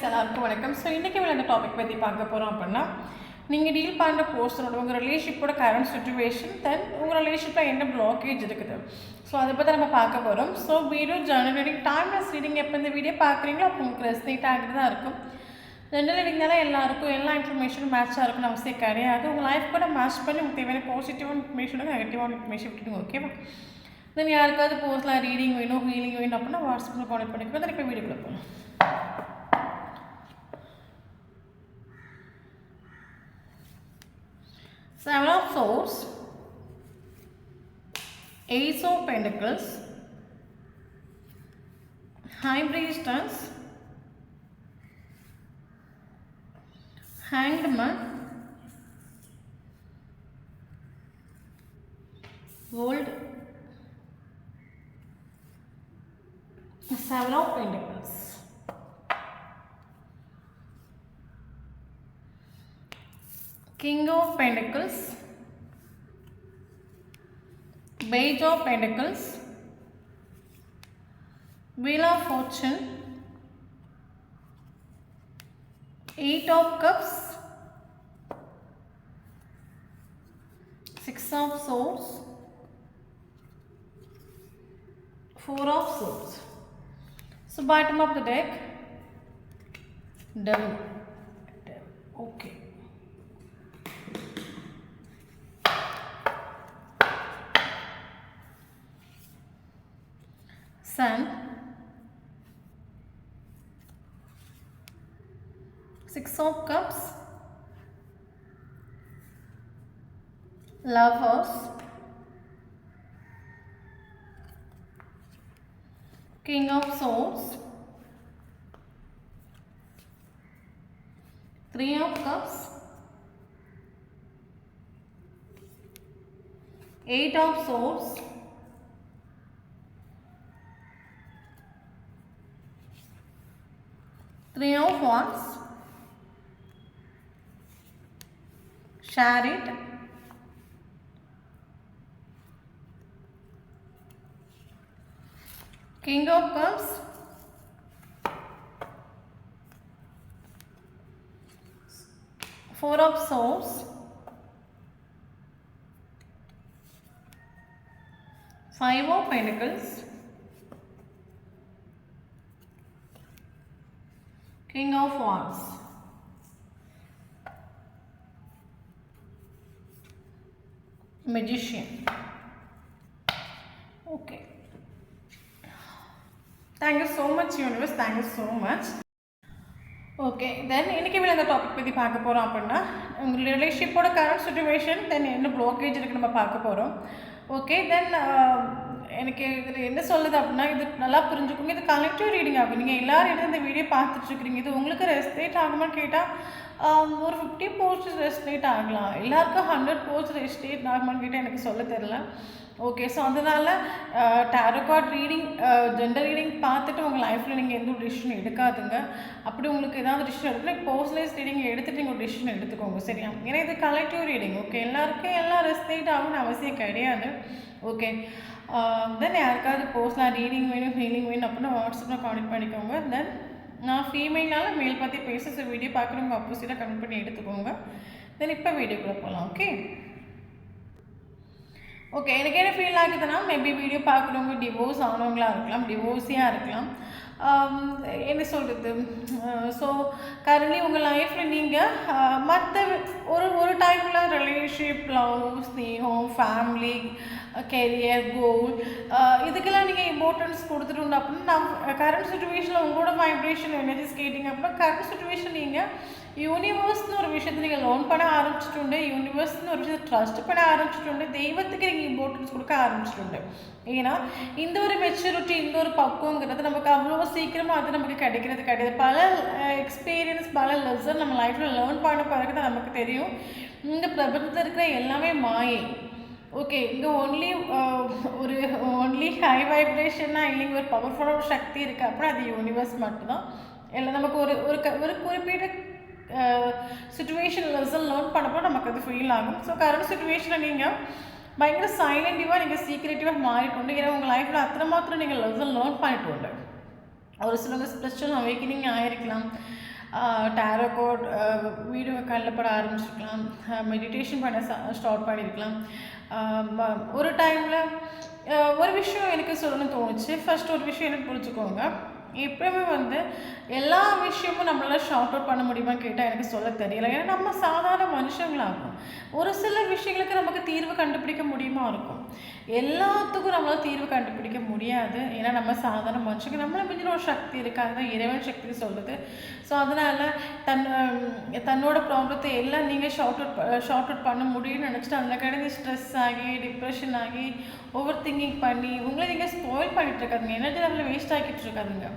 எல்லாருக்கும் வணக்கம். ஸோ இன்றைக்கி இந்த டாபிக் பற்றி பார்க்க போகிறோம் அப்படின்னா, நீங்கள் டீல் பண்ணுற பர்சனோட உங்கள் ரிலேஷன்ஷிப்போட கரண்ட் சுச்சுவேஷன், தென் உங்கள் ரிலேஷன்ஷிப்பில் என்ன பிளாக்கேஜ் இருக்குது, ஸோ அதை பற்றி நம்ம பார்க்க போகிறோம். So video journal reading, timeless reading எப்போ இந்த வீடியோ பார்க்குறீங்களோ அப்போ உங்களுக்கு ரெஸ்னேட் ஆகிட்டு தான் இருக்கும். ஜென்ரல் ரீடிங்னால எல்லாருக்கும் எல்லா இன்ஃபர்மேஷனும் மேட்சாக இருக்குன்னு அவசியம் கிடையாது. உங்கள் லைஃப் கூட மேட்ச் பண்ணி உங்களுக்கு தேவையான பாசிட்டிவான இன்ஃபர்மேஷனும் நெகட்டிவான இன்ஃபர்மேஷன் விட்டுடுங்க. ஓகேவா? தென் யாருக்காவது பர்சனலாக ரீடிங் வேணும், ஹீலிங் வேணும் அப்படின்னா வாட்ஸ்அப்பில் கான்டெக்ட் பண்ணிக்கணும். தென் இப்போ வீடியோக்குள்ளே போகலாம். Seven of Swords, Ace of Pentacles, High Priestess, Hanged Man, World, Seven of Pentacles, King of Pentacles, Page of Pentacles, Wheel of Fortune, Eight of Cups, Six of Swords, Four of Swords. So bottom of the deck, Devil. Okay. Sun, Six of Cups, Lovers, King of Swords, Three of Cups, Eight of Swords, Three of Wands, Chariot, King of Cups, Four of Swords, Five of Pentacles, King of Wands. Magician. Okay. Thank you so much, universe. Thank you so much. Okay, then இன்றைக்கி இந்த topic பற்றி பார்க்க போகிறோம் அப்படின்னா, உங்கள் ரிலேஷன்ஷிப்போட current situation, தென் என்ன blockage இருக்குது நம்ம பார்க்க போகிறோம். ஓகே, தென் எனக்கு இதில் என்ன சொல்லுது அப்படின்னா, இது நல்லா புரிஞ்சுக்கோங்க. இது கலெக்டிவ் ரீடிங் ஆகும். நீங்கள் எல்லோரும் இந்த வீடியோ பார்த்துட்ருக்குறீங்க. இது உங்களுக்கு ரெஸ்னேட் ஆகுமான்னு கேட்டால் ஒரு 50% ரெஸ்னேட் ஆகலாம். எல்லாருக்கும் 100% ரெஸ்னேட் ஆகுமான்னு கேட்டால் எனக்கு சொல்ல தெரில. ஓகே, ஸோ அதனால் tarot card reading, gender reading பார்த்துட்டு உங்கள் லைஃப்பில் நீங்கள் எந்த ஒரு டிசிஷன் எடுக்காதுங்க. அப்படி உங்களுக்கு ஏதாவது டிசிஷன் எடுக்கணும், பர்சனலைஸ் ரீடிங் எடுத்துகிட்டு நீங்கள் ஒரு டிசிஷன் எடுத்துக்கோங்க, சரியா? ஏன்னா இது கலெக்டிவ் ரீடிங். ஓகே, எல்லாருக்கும் எல்லாம் ரெஸ்னேட் ஆகும்னு அவசியம் கிடையாது. ஓகே, தென் யாருக்காவது பர்சனலாக ரீடிங் வேணும், ஹீலிங் வேணும் அப்படின்னா வாட்ஸ்அப்பில் கான்டெக்ட் பண்ணிக்கோங்க. தென் நான் ஃபீமேல்னால மேல் பற்றி பேச வீடியோ பார்க்குறவங்க ஆப்போசிட்டாக கமெண்ட் பண்ணி எடுத்துக்கோங்க. தென் இப்போ வீடியோக்குள்ளே போகலாம். ஓகே ஓகே, எனக்கு என்ன ஃபீல் ஆகுதுன்னா, மேபி வீடியோ பார்க்குறவங்க டிவோர்ஸ் ஆனவங்களாக இருக்கலாம், டிவோர்ஸியாக இருக்கலாம். என்ன சொல்கிறது, ஸோ கரண்ட்லி உங்கள் லைஃப்பில் நீங்கள் மற்ற ஒரு டைமில் ரிலேஷன்ஷிப், லவ், ஸ்னேகம், ஃபேமிலி, கெரியர், கோல், இதுக்கெல்லாம் நீங்கள் இம்பார்ட்டன்ஸ் கொடுத்துட்டு அப்படின்னா, நான் கரண்ட் சுச்சுவேஷனில் உங்களோட வைப்ரேஷன் எனர்ஜிஸ் கேட்டிங்க அப்படின்னா, கரண்ட் சுச்சுவேஷன் நீங்கள் யூனிவர்ஸ்னு ஒரு விஷயத்தை நீங்கள் லேர்ன் பண்ண ஆரம்பிச்சிട്ടുണ്ട്, யூனிவர்ஸ்னு ஒரு விஷயத்தை ட்ரஸ்ட் பண்ண ஆரம்பிச்சிട്ടുണ്ട്, தெய்வத்துக்கு நீங்கள் இம்பார்ட்டன்ஸ் கொடுக்க ஆரம்பிச்சிട്ടുണ്ട്. ஏன்னா இந்த ஒரு மெச்சூரிட்டி, இந்த ஒரு பக்குவங்கிறது நமக்கு அவ்வளோ சீக்கிரமாக அது நமக்கு கிடைக்கிறது கிடையாது. பல எக்ஸ்பீரியன்ஸ், பல லெசன் நம்ம லைஃப்பில் லேர்ன் பண்ண பிறகு தான் நமக்கு தெரியும் இந்த பிரபஞ்சத்தில் இருக்கிற எல்லாமே மாயை. ஓகே, இங்கே ஒன்லி ஹை வைப்ரேஷனாக இல்லைங்க, ஒரு பவர்ஃபுல்லான சக்தி இருக்குது அப்படின்னா அது யூனிவர்ஸ் மட்டும்தான். இல்லை நமக்கு ஒரு குறிப்பிட்ட சிச்சுவேஷன் லெசன் லேர்ன் பண்ணப்போ நமக்கு அது ஃபீல் ஆகும். ஸோ கரண்ட் சிச்சுவேஷனில் நீங்கள் பயங்கர சைலண்டிவாக நீங்கள் சீக்ரெட்டிவாக மாறிட்டு உண்டு. ஏன்னா உங்கள் லைஃப்பில் அத்தனை மாத்திரம் நீங்கள் லெசன் லேர்ன் பண்ணிட்டு உண்டு. ஒரு சிலவங்க ஸ்பிரிச்சுவல் அவேக்கனிங் ஆகிருக்கலாம், டேரோ கோட் வீடியோ கண்ணில் பட ஆரம்பிச்சிருக்கலாம், மெடிடேஷன் பண்ண ஸ்டார்ட் பண்ணியிருக்கலாம். ஒரு டைமில் ஒரு விஷயம் எனக்கு சொல்லணும்னு தோணுச்சு. ஃபஸ்ட் ஒரு விஷயம் எனக்கு புரிஞ்சுக்கோங்க, எப்பவுமே வந்து எல்லா விஷயமும் நம்மளால் ஷார்ட் அவுட் பண்ண முடியுமான்னு கேட்டால் எனக்கு சொல்ல தெரியல. ஏன்னா நம்ம சாதாரண மனுஷங்களாகும். ஒரு சில விஷயங்களுக்கு நமக்கு தீர்வு கண்டுபிடிக்க முடியுமா இருக்கும், எல்லாத்துக்கும் நம்மளால் தீர்வு கண்டுபிடிக்க முடியாது. ஏன்னா நம்ம சாதாரண மனுஷங்க, நம்மளை மிஞ்சின ஒரு சக்தி இருக்காது தான் இறைவன் சக்தி சொல்லுது. ஸோ அதனால் தன்னோட ப்ராப்ளத்தை எல்லாம் நீங்கள் ஷார்ட் அவுட் பண்ண முடியும்னு நினச்சிட்டு அதில் கிடந்து ஸ்ட்ரெஸ் ஆகி டிப்ரெஷன் ஆகி ஓவர் திங்கிங் பண்ணி உங்களை நீங்கள் ஸ்பாயில் பண்ணிகிட்டு இருக்காதுங்க, எனர்ஜி லெவலில் வேஸ்ட் ஆகிட்டு இருக்காதுங்க.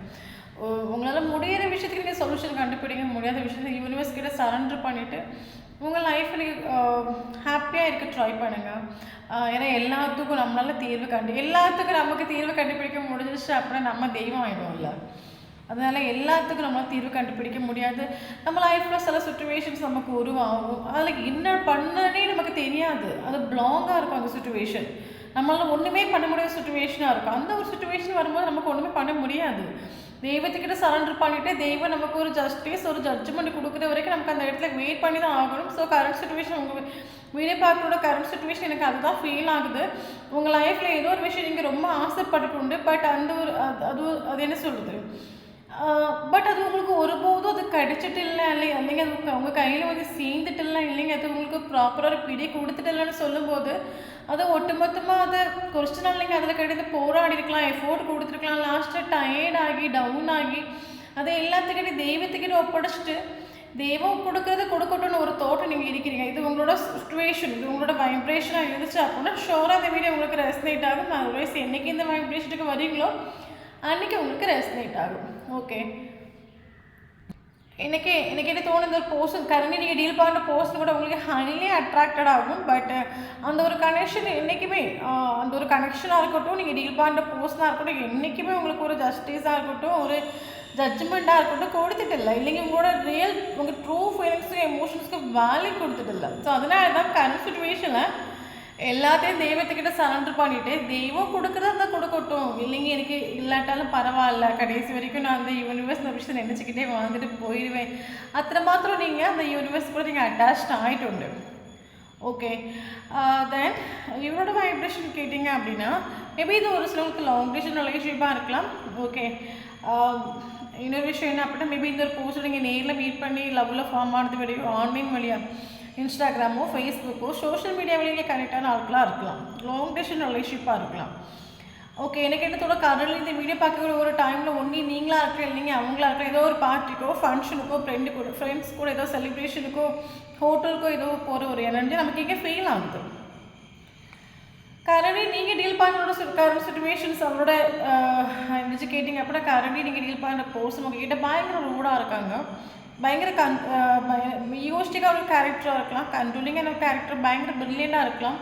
உங்களால் முடியிற விஷயத்துக்கு நீங்கள் சொல்யூஷன் கண்டுபிடிக்க முடியாத விஷயத்துக்கு யூனிவர்ஸ் கிட்ட சரண்டர் பண்ணிவிட்டு உங்கள் லைஃப்பில் ஹாப்பியாக இருக்க ட்ரை பண்ணுங்கள். ஏன்னா எல்லாத்துக்கும் நம்மளால் எல்லாத்துக்கும் நமக்கு தீர்வு கண்டுபிடிக்க முடிஞ்சிச்சு அப்படின்னா நம்ம தெய்வம் ஆகிடும்ல. அதனால் எல்லாத்துக்கும் நம்மளால் தீர்வு கண்டுபிடிக்க முடியாது. நம்ம லைஃப்பில் சில சுச்சுவேஷன்ஸ் நமக்கு உருவாகும், அதில் என்ன பண்ணனே நமக்கு தெரியாது, அது ப்ளாங்காக இருக்கும் அந்த சுச்சுவேஷன், நம்மளால் ஒன்றுமே பண்ண முடியாத சுச்சுவேஷனாக இருக்கும். அந்த ஒரு சுச்சுவேஷன் வரும்போது நமக்கு ஒன்றுமே பண்ண முடியாது. தெய்வத்துக்கிட்ட சரண்டர் பண்ணிவிட்டு தெய்வம் நமக்கு ஒரு ஒரு ஜட்ஜ்மெண்ட் கொடுக்குற வரைக்கும் நமக்கு அந்த இடத்துல வெயிட் பண்ணி தான் ஆகணும். ஸோ கரண்ட் சுச்சுவேஷன் உங்கள் வீடியோ பார்க்கறோட கரண்ட் சுச்சுவேஷன் எனக்கு அதுதான் ஃபீல் ஆகுது. உங்கள் லைஃப்பில் ஏதோ ஒரு விஷயம் நீங்கள் ரொம்ப ஆசைப்பட்டுட்டு உண்டு, பட் அந்த ஒரு அது என்ன சொல்கிறது, பட் அது உங்களுக்கு ஒருபோதும் அது கிடைச்சிட்டு இல்லை இல்லைங்க, அது உங்கள் கையில் வந்து சேர்ந்துட்டு இல்லை இல்லைங்க, அது உங்களுக்கு ப்ராப்பராக ஒரு பிடி கொடுத்துட்டு இல்லைன்னு சொல்லும்போது அது ஒட்டுமொத்தமாக அதை கொஞ்ச நாள் நீங்கள் அதில் கிடையாது போராடி இருக்கலாம், எஃபோர்ட் கொடுத்துருக்கலாம், லாஸ்ட்டில் டயர்ட் ஆகி டவுன் ஆகி அதை எல்லாத்துக்கிட்டே தெய்வத்துக்கிட்ட ஒப்படைச்சிட்டு தெய்வம் கொடுக்குறது கொடுக்கட்டும்னு ஒரு தோட்டம் நீங்கள் இருக்கிறீங்க. இது உங்களோட சுச்சுவேஷன், இது உங்களோட வைப்ரேஷனாக இருந்துச்சு அப்படின்னா ஷோராக இந்த வீடியோ உங்களுக்கு ரெஸ்னேட் ஆகும். அதர்வைஸ் என்றைக்கு இந்த வைப்ரேஷனுக்கு வரீங்களோ அன்றைக்கி உங்களுக்கு ரெஸ்னேட் ஆகும். ஓகே, எனக்கு என்ன தோணுது, ஒரு பர்சன் கரண்டி நீங்கள் டீல் பண்ணுற பர்சன் கூட உங்களுக்கு ஹைலி அட்ராக்டட் ஆகும். பட் அந்த ஒரு கனெக்ஷன் என்றைக்குமே அந்த ஒரு கனெக்ஷனாக இருக்கட்டும், நீங்கள் டீல் பண்ணுற பர்சனாக இருக்கட்டும், என்றைக்குமே உங்களுக்கு ஒரு ஜஸ்டிஸாக இருக்கட்டும், ஒரு ஜட்ஜ்மெண்ட்டாக இருக்கட்டும் கொடுத்துட்டு இல்லை இல்லைங்க, உங்களோட உங்கள் ட்ரூ ஃபீலிங்ஸுக்கு எமோஷன்ஸ்க்கு வேல்யூ கொடுத்துட்டு இல்லை. ஸோ அதனால தான் கரண்ட் சுச்சுவேஷனில் எல்லாத்தையும் தெய்வத்துக்கிட்ட சரண்டர் பண்ணிவிட்டு தெய்வம் கொடுக்குறத கொடுக்கட்டும், இல்லைங்க எனக்கு இல்லாட்டாலும் பரவாயில்ல, கடைசி வரைக்கும் நான் அந்த யூனிவர்ஸ் விஷயத்தை நினச்சிக்கிட்டே வாழ்ந்துட்டு போயிடுவேன், அத்தனை மாத்திரம் நீங்கள் அந்த யூனிவர்ஸ் கூட நீங்கள் அட்டாச்ட் ஆகிட்டு உண்டு. ஓகே, தென் இவரோட வைப்ரேஷன் கேட்டிங்க அப்படின்னா மேபி இது ஒரு சிலருக்கு லாங் டிஸ்டன்ஸ் ரிலேஷன்ஷிப்பாக இருக்கலாம். ஓகே, இன்னொரு விஷயம் என்ன அப்படின்னா மேபி இந்த ஒரு போஸ்ட் நீங்கள் நேரில் மீட் பண்ணி லவ்வில் ஃபார்ம் ஆனது வரையும் ஆன்லைன் வழியாக இன்ஸ்டாகிராமோ ஃபேஸ்புக்கோ சோஷியல் மீடியா வழியில் கனெக்டான ஆட்களாக இருக்கலாம், லாங் டிஸ்டன்ஸ் ரிலேஷன்ஷிப்பாக இருக்கலாம். ஓகே, எனக்கு என்னத்தோட கரண்ட்லி இந்த வீடியோ பார்க்குற ஒரு டைமில் ஒன்றி நீங்களாக இருக்கலாம் இல்லைங்க அவங்களா இருக்கலாம், ஏதோ ஒரு பார்ட்டிக்கோ ஃபங்க்ஷனுக்கோ ஃப்ரெண்ட்ஸ் கூட ஏதோ செலிப்ரேஷனுக்கோ ஹோட்டலுக்கோ ஏதோ போகிற ஒரு எனர்ஜி நமக்கு இங்கே ஃபீல் ஆகுது. கரண்ட்லி நீங்கள் டீல் பண்ணுற கரண்ட் சுச்சுவேஷன்ஸ் அவங்களோட எனர்ஜி கேட்டிங்க அப்படின்னா கரண்ட்லி நீங்கள் டீல் பண்ணுற பர்சன் உங்ககிட்ட பயங்கர ரூடாக இருக்காங்க, பயங்கர ஈகோஸ்டிக்காக ஒரு கேரக்டராக இருக்கலாம், கண்ட்ரோலிங்கான ஒரு கேரக்டர், பயங்கர பிரில்லியண்டாக இருக்கலாம்,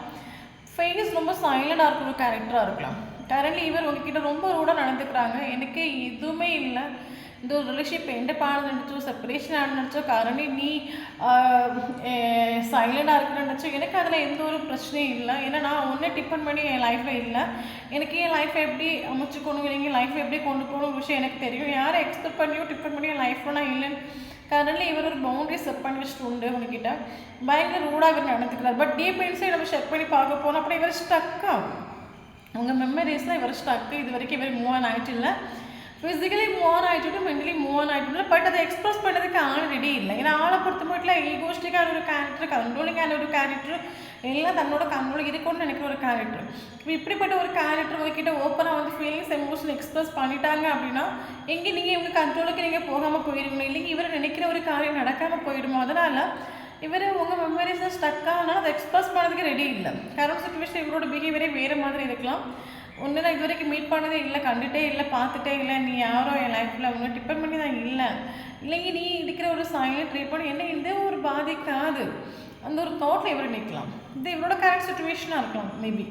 ஃபேஸ் ரொம்ப சைலண்டாக இருக்கிற ஒரு கேரக்டராக இருக்கலாம். கரண்ட்லி இவர் உங்ககிட்ட ரொம்ப ரூடாக நடந்துக்கிறாங்க, எனக்கு எதுவுமே இல்லை, இந்த ஒரு ரிலேஷன்ஷிப் எந்த பாடம் நினச்சோ செப்பரேஷன் ஆட நினச்சோ கரண்ட்லி நீ சைலண்டாக இருக்குன்னு நினச்சோ எனக்கு அதில் எந்த ஒரு பிரச்சனையும் இல்லை. ஏன்னா நான் ஒன்றே டிபெண்ட் பண்ணி என் லைஃப்பில் இல்லை, எனக்கு என் லைஃப்பை எப்படி அமைச்சுக்கணும் இல்லைங்க லைஃப்பை எப்படி கொண்டு போகணும் விஷயம் எனக்கு தெரியும், யாரை எக்ஸ்பெக்ட் பண்ணியோ டிபெண்ட் பண்ணி என் லைஃப்பில் நான் இல்லைன்னு கரண்ட்லி இவர் ஒரு பவுண்டரி செட் பண்ணி வச்சுட்டு உண்டு உங்ககிட்ட பயங்கர ரூடாக இவர் நடந்துக்கிறார். பட் டீப் இன்சைட் நம்ம செக் பண்ணி பார்க்க போனோம் அப்படி இவர் ஸ்டக் ஆகும், உங்கள் மெமரிஸில் இவர் ஸ்டக்கு, இது வரைக்கும் இவர் மூவ் ஆன் ஆகிட்டு இல்லை, ஃபிசிக்கலி மூவ் ஆன் ஆகிட்டு மென்டலி மூவ் ஆன் ஆகிட்டு இல்லை, பட் அதை எக்ஸ்பிரஸ் பண்ணுறதுக்கு ஆள் ரெடி இல்லை. ஏன்னா ஆளை பொறுத்த மட்டும் ஈகோஸ்டிக்கான ஒரு கேரக்டர், கண்ட்ரோலிங்கான ஒரு கேரக்டர், எல்லாம் தன்னோட கண்ட்ரோல் இருக்கும்னு நினைக்கிற ஒரு கேரக்டர். இப்படிப்பட்ட ஒரு கேரக்டர் உங்ககிட்ட ஓப்பனாக வந்து ஃபீலிங்ஸ் எமோஷன் எக்ஸ்பிரஸ் பண்ணிட்டாங்க அப்படின்னா எங்கே நீங்கள் இவங்க கண்ட்ரோலுக்கு நீங்கள் போகாமல் போயிடுக்கணும், இல்லைங்க இவர் நினைக்கிற ஒரு காரியம் நடக்காமல் போயிடுமோ. அதனால் இவர் உங்கள் மெமரிஸை ஸ்டக் ஆனால் அதை எக்ஸ்பிரஸ் பண்ணுறதுக்கு ரெடி இல்லை. கரண்ட் சுச்சுவேஷன் இவரோட பிஹேவியரே வேறு மாதிரி இருக்கலாம். ஒன்று நான் இது வரைக்கும் மீட் பண்ணதே இல்லை, கண்டுகிட்டே இல்லை, பார்த்துட்டே இல்லை, நீ யாரோ என் லைஃப்பில் ஒன்று டிபெண்ட் பண்ணி தான் இல்லை, இல்லைங்க நீ இருக்கிற ஒரு சைலண்ட் ட்ரீட் பண்ணி என்ன எந்த ஒரு பாதிக்காது அந்த ஒரு தாட்டில் இவர் நிற்கலாம். இது இவரோட கரண்ட் சுச்சுவேஷனாக இருக்கலாம். மேபி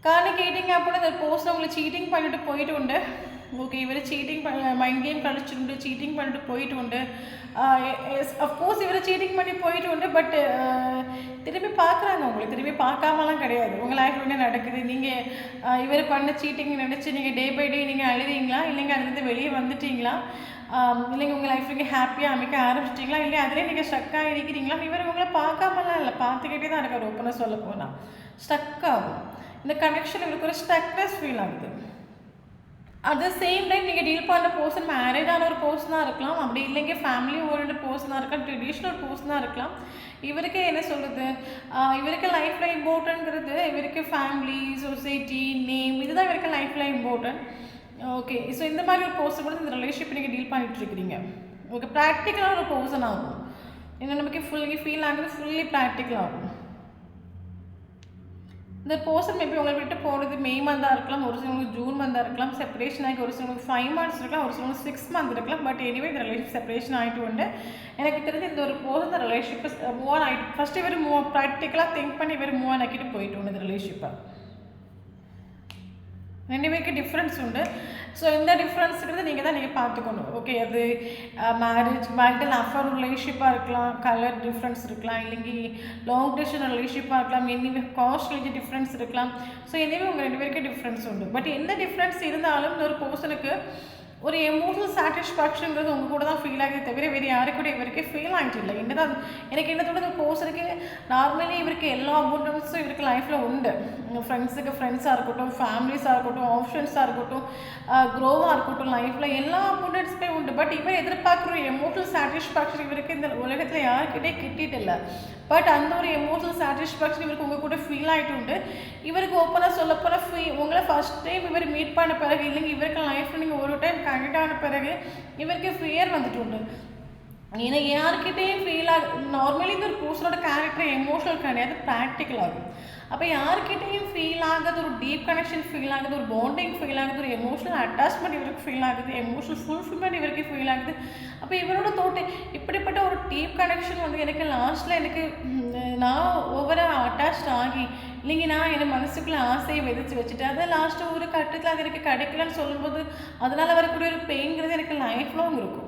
காரணம் கேட்டிங்க அப்படின்னா இந்த போஸ்ட் அவங்களை சீட்டிங் பண்ணிட்டு போயிட்டு உண்டு. ஓகே, இவர் சீட்டிங் மைண்ட் கேம் கழிச்சுட்டு சீட்டிங் பண்ணிட்டு போயிட்டு உண்டு. அஃப்கோர்ஸ் இவர் சீட்டிங் பண்ணி போயிட்டு உண்டு. பட் திரும்பி பார்க்குறாங்க உங்களை, திரும்பி பார்க்காமலாம் கிடையாது. உங்கள் லைஃப்பில் என்ன நடக்குது, நீங்கள் இவர் பண்ண சீட்டிங் நினச்சி நீங்கள் டே பை டே நீங்கள் அழுதீங்களா, இல்லைங்க அதுலேருந்து வெளியே வந்துட்டீங்களா, இல்லைங்க உங்கள் லைஃப் நீங்கள் ஹாப்பியாக அமைக்க ஆரம்பிச்சிட்டிங்களா, இல்லை அதிலே நீங்கள் ஸ்டக்காக இருக்கிறீங்களா? இவர் உங்களை பார்க்காமலாம் இல்லை, பார்த்துக்கிட்டே தான் இருக்கார். ஓப்பனாக சொல்ல போனால் ஸ்டக் ஆகும் இந்த கனெக்ஷன், இவருக்கு ஒரு ஸ்டக்னஸ் ஃபீல் ஆகுது. அட் த சேம் டைம் நீங்கள் டீல் பண்ணுற பர்சன் மேரேஜான ஒரு பர்சனாக இருக்கலாம், அப்படி இல்லைங்க ஃபேமிலி ஓரியன்ட் பர்சனாக இருக்கலாம், ட்ரெடிஷ்னல் பர்சனாக இருக்கலாம். இவருக்கு என்ன சொல்கிறது, இவருக்கு லைஃப்பில் இம்பார்ட்டன்ட்ங்கிறது இவருக்கு ஃபேமிலி, சொசைட்டி, நேம், இதுதான் இவருக்கு லைஃப்பில் இம்பார்ட்டன்ட். ஓகே, ஸோ இந்த மாதிரி ஒரு பர்சன் கூட இந்த ரிலேஷன்ஷிப் நீங்கள் டீல் பண்ணிட்டு இருக்கிறீங்க. ஓகே, ப்ராக்டிக்கலாக ஒரு பர்சன் ஆகும். இன்னும் நமக்கு ஃபீல் ஆகுது, ஃபுல்லி ப்ராக்டிக்கல் ஆகும். இந்த பர்சன் மேபி உங்களை விட்டு போகிறது மே மந்தாக இருக்கலாம், ஒரு சிலவங்களுக்கு ஜூன் மந்தாக இருக்கலாம், செப்பரேஷன் ஆகி ஒரு சிலவங்களுக்கு 5 months இருக்கலாம், ஒரு சிலவங்களுக்கு 6 months இருக்கலாம். பட் எனிவே இந்த ரிலேஷன்ஷிப் செப்பரேஷன் ஆகிட்டு உண்டு. எனக்கு தெரிஞ்சு இந்த ஒரு பர்சன் இந்த ரிலேஷன்ஷிப்பை மூவ் ஆன் ஆகிட்டு ஃபஸ்ட்டு இவர் ப்ராக்டிக்கலாக திங்க் பண்ணி இவர் மூவ் ஆன் ஆக்கிட்டு போயிட்டு உண்டு இந்த ரிலேஷன்ஷிப்பை. 2 பேருக்கு டிஃப்ரென்ஸ் உண்டு. ஸோ இந்த டிஃப்ரென்ஸுங்கிறது நீங்கள் பார்த்துக்கணும். ஓகே, அது மேரிட்டல் அஃபேர் ரிலேஷன்ஷிப்பாக இருக்கலாம், கலர் டிஃப்ரென்ஸ் இருக்கலாம், இல்லைங்க லாங் டிஸ்டன்ஸ் ரிலேஷன்ஷிப்பாக இருக்கலாம், எனிவே காஸ்ட் ரிலேஜ் டிஃப்ரென்ஸ் இருக்கலாம். ஸோ எனிவே உங்கள் 2 பேருக்கு டிஃப்ரென்ஸ் உண்டு. பட் எந்த டிஃப்ரென்ஸ் இருந்தாலும் இந்த ஒரு பர்சனுக்கு ஒரு எமோஷனல் சாட்டிஸ்ஃபேக்ஷனுங்கிறது உங்கள் கூட தான் ஃபீல் ஆகுது தவிர வேறு யாரு கூட இவருக்கு ஃபீல் ஆகிட்டு இல்லை. என்னதான் எனக்கு என்ன தோணுது, பர்சனுக்கு நார்மலி இவருக்கு எல்லா அபண்டன்ஸும் இவருக்கு லைஃப்பில் உண்டு. ஃப்ரெண்ட்ஸுக்கு ஃப்ரெண்ட்ஸாக இருக்கட்டும், ஃபேமிலிஸாக இருக்கட்டும், ஆப்ஷன்ஸாக இருக்கட்டும், க்ரோவாக இருக்கட்டும், லைஃப்பில் எல்லா அபண்டன்ஸுமே உண்டு. பட் இவர் எதிர்பார்க்குற எமோஷனல் சாட்டிஸ்ஃபேக்ஷன் இவருக்கு இந்த உலகத்தில் யாருக்கிட்டே கிட்டிட்டு இல்லை. பட் அந்த ஒரு எமோஷனல் சாட்டிஸ்ஃபேக்ஷன் இவருக்கு உங்கள் கூட ஃபீல் ஆகிட்டு உண்டு. இவருக்கு ஓப்பனாக சொல்லப்போனால் உங்களை ஃபஸ்ட் டைம் இவர் மீட் பண்ண பிறகு, இல்லைங்க இவருக்கு லைஃப்பில் நீங்கள் ஒரு டைம் கனெக்ட் ஆன பிறகு இவருக்கு ஃபியர் வந்துட்டு உண்டு. ஏன்னா யாருக்கிட்டேயும் ஃபீல் ஆகும். நார்மலி இந்த ஒரு பர்சனோட கேரக்டர் எமோஷனல் கிடையாது, ப்ராக்டிக்கல் ஆகும். அப்போ யாருக்கிட்டையும் ஃபீல் ஆகுது, ஒரு டீப் கனெக்ஷன் ஃபீல் ஆகுது, ஒரு பாண்டிங் ஃபீல் ஆகுது, ஒரு எமோஷனல் அட்டாச்மெண்ட் இவருக்கு ஃபீல் ஆகுது, எமோஷனல் ஃபுல்ஃபில்மெண்ட் இவருக்கு ஃபீல் ஆகுது. அப்போ இவரோட இப்படிப்பட்ட ஒரு டீப் கனெக்ஷன் வந்து எனக்கு லாஸ்ட்டில் எனக்கு நான் ஓவராக அட்டாச்ட் ஆகி, இல்லைங்க நான் என் மனசுக்குள்ளே ஆசையை விதைச்சி வச்சுட்டு அதை லாஸ்ட்டு ஒரு கட்டத்தில் அது எனக்கு கிடைக்கலன்னு சொல்லும்போது அதனால் வரக்கூடிய ஒரு பெயின்ங்கிறது எனக்கு லைஃப் லாங் இருக்கும்.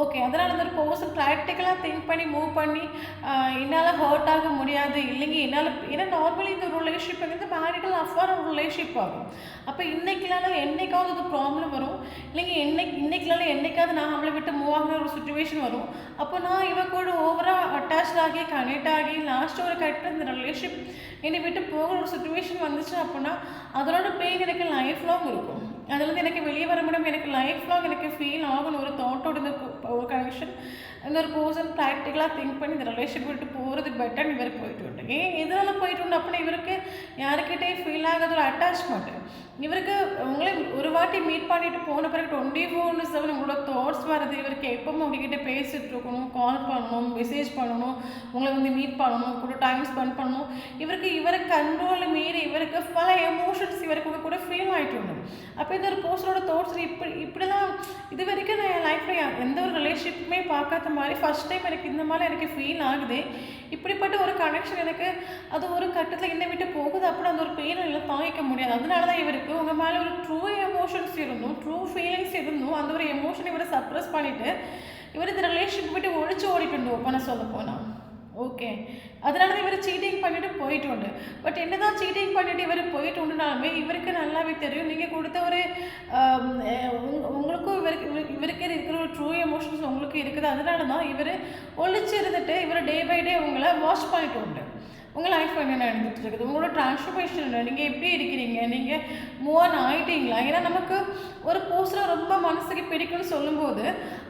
ஓகே, அதனால் அந்த ஒரு பர்சன் ப்ராக்டிக்கலாக திங்க் பண்ணி மூவ் பண்ணி என்னால் ஹர்ட் ஆக முடியாது, இல்லைங்க ஏன்னா நார்மலி இந்த ரிலேஷன்ஷிப் வந்து மேரிட்டல் அஃபேர் ஒரு ரிலேஷன்ஷிப் ஆகும். அப்போ இன்றைக்கினால என்றைக்காவது அது ப்ராப்ளம் வரும், இல்லைங்க இன்னைக்குனால என்றைக்காவது நான் அவளை விட்டு மூவ் ஆகிற ஒரு சுச்சுவேஷன் வரும். அப்போ நான் இவ கூட ஓவராக அட்டாச் ஆகி கனெக்ட் ஆகி லாஸ்ட்டு ஒரு கரெக்டாக இந்த ரிலேஷன்ஷிப் என்னை விட்டு போகிற ஒரு சுச்சுவேஷன் வந்துச்சு அப்படின்னா அதனோட பெயின் எனக்கு லைஃப் லாங் இருக்கும். அதுலேருந்து எனக்கு வெளியே வர முடியும், எனக்கு லைஃப் லாங் எனக்கு ஃபீல் ஆகணும் ஒரு தாட்டோட இந்த ஒரு கனெக்ஷன். இந்த ஒரு பர்சன் ப்ராக்டிக்கலாக திங்க் பண்ணி இந்த ரிலேஷன்ஷிப் விட்டு போகிறது பெட்டர்னு இவருக்கு போயிட்டு உண்டு. எதனால் போயிட்டு உண்டு அப்படின்னா இவருக்கு யாருக்கிட்டே ஃபீல் ஆகாத ஒரு அட்டாச்மெண்ட். இவருக்கு உங்களே ஒரு வாட்டி மீட் பண்ணிட்டு போன பிறகு 24/7 உங்களோட தாட்ஸ் வருது. இவருக்கு எப்பவும் உங்ககிட்ட பேசிகிட்டு இருக்கணும், கால் பண்ணணும், மெசேஜ் பண்ணணும், உங்களை வந்து மீட் பண்ணணும், கூட டைம் ஸ்பெண்ட் பண்ணணும். இவரை கண்ட்ரோல் மீறி இவருக்கு பல எமோஷன்ஸ் இவருக்கு கூட ஃபீல் ஆகிட்டு உண்டு. அப்போ இந்த ஒரு பர்சனோட தாட்ஸ் இப்படிலாம் இது வரைக்கும் நான் என் லைஃப்பில் எந்த ஒரு ரிலேஷன்ஷிப்புமே பார்க்காத மாதிரி ஃபஸ்ட் டைம் எனக்கு இந்த மாதிரி எனக்கு ஃபீல் ஆகுது. இப்படிப்பட்ட ஒரு கனெக்ஷன் எனக்கு அது ஒரு கட்டத்தில் என்னை விட்டு போகுது. அப்படி அந்த ஒரு பெயினை எல்லாம் தாங்கிக்க முடியாது. அதனால தான் இவருக்கு உங்கள் மேலே ஒரு ட்ரூ எமோஷன்ஸ் இருந்தும் ட்ரூ ஃபீலிங்ஸ் இருந்தும் அந்த ஒரு எமோஷனை இவரை சப்ரஸ் பண்ணிவிட்டு இவர் இந்த ரிலேஷன்ஷிப் விட்டு ஒழிச்சு ஓடிட்டு உண்டு ஓப்பனாக சொல்ல போனால். ஓகே, அதனால தான் இவர் சீட்டிங் பண்ணிவிட்டு போயிட்டு உண்டு. பட் என்ன தான் சீட்டிங் பண்ணிவிட்டு இவர் போயிட்டு உண்டுனாலுமே இவருக்கு நல்லாவே தெரியும் நீங்கள் கொடுத்த ஒரு உங்களுக்கும் இவருக்கு இருக்கிற ஒரு ட்ரூ எமோஷன்ஸ் உங்களுக்கு இருக்குது. அதனால தான் இவர் ஒழிச்சு இருந்துட்டு இவர் டே பை டே உங்களை வாஷ் பண்ணிட்டு உண்டு. உங்கள் லைஃப் என்ன நடந்துட்டு இருக்குது, உங்களோட ட்ரான்ஸ்ஃபர்மேஷன் என்ன, நீங்கள் எப்படி இருக்கிறீங்க, நீங்கள் மூவ் ஆன் ஆகிட்டீங்களா? ஏன்னா நமக்கு ஒரு போஸ்டரை ரொம்ப மனசுக்கு பிடிக்கும்னு சொல்லும்போது